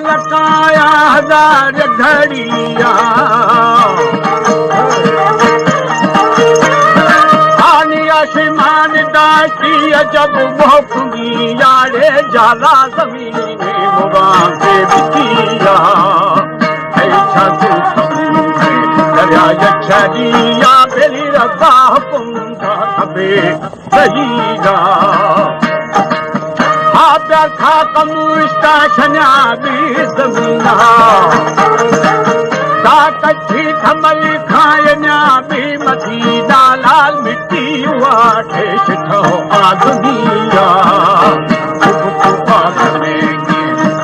लकाया हजार घड़िया आनी आसमान दासी जब भोखी यारे जाला जमीन में मुबाके बिकिया ऐसा दरिया यक्षरिया बेली रखा हुकुमदा खबे सहीदा प्यार था कमुष्टा शन्या भी जमीना कच्छी थमल खायन्या भी मदीना लाल मिट्टी हुआ ठेस ठो आदमिया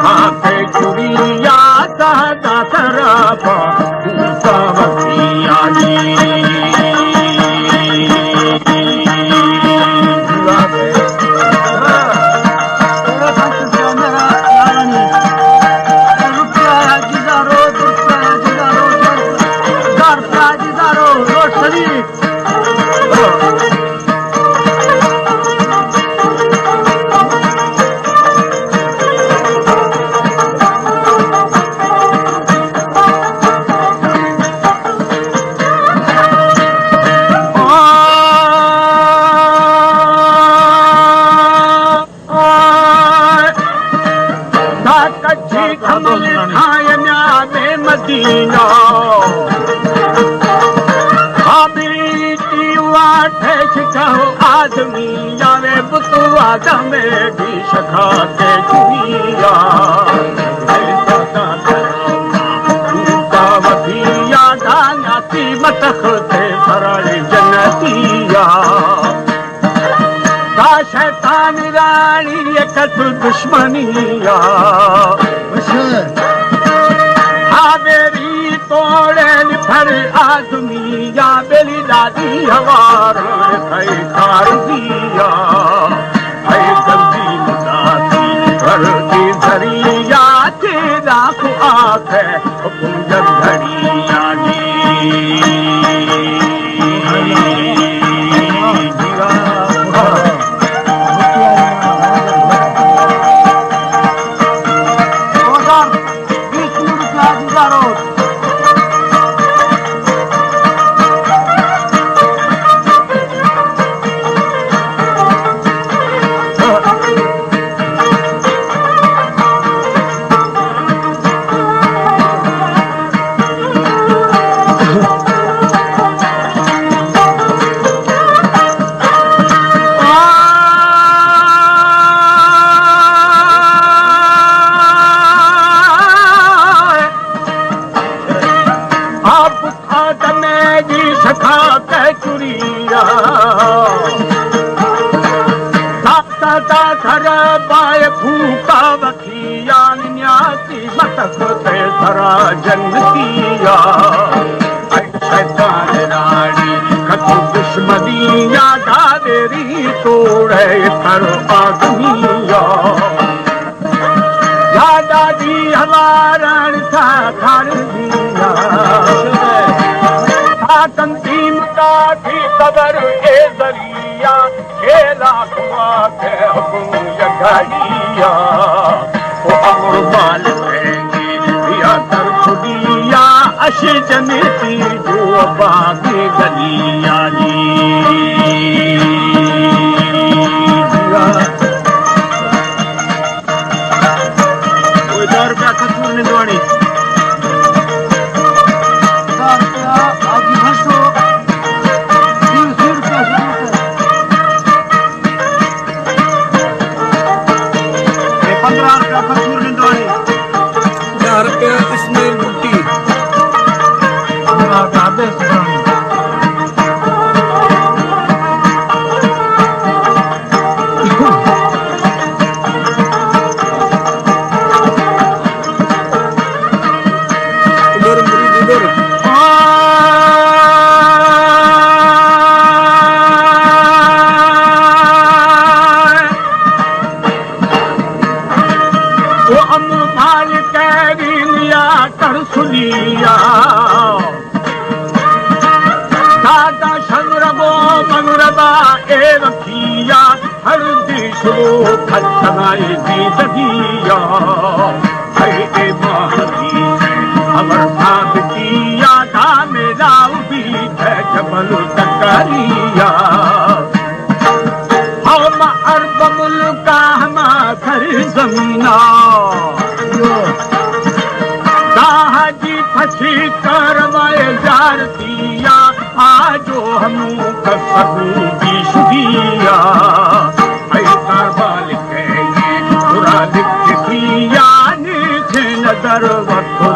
खाके चुरिया दादा सराबा आदमी जावे बुतुआ जमे भी सखा के चुरिया वधिया गाना मतख थे फराड़ी जनतिया का शैतान रानी एक दुश्मनिया मेरी तोड़े फर आदमिया बेली दादी हवार खार दिया गंदी मुदासी घर की धरिया तेरा को आख जब घड़िया जनतिया शैतान रानी खतु दुश्मनिया दादेरी तोड़े पर आदमिया या दादी हमारा था खार दिया तंजीम का थी कबर ए जरिया खेला हुआ के हुकुम घड़िया वो अमर बाल अश जनेती जो बागे गलिया कोई 10 रुपया खसूर निंदवाणी वर्षा बिटिया था मेरा बीच जबल तकरिया हम अरब मुल्का हम घर जमीना दाहजी फसी करवाए जार दिया आजो हम कसबू की शुदिया ऐसा बाल के ये बुरा लिख दिया नीचे नजर वक्त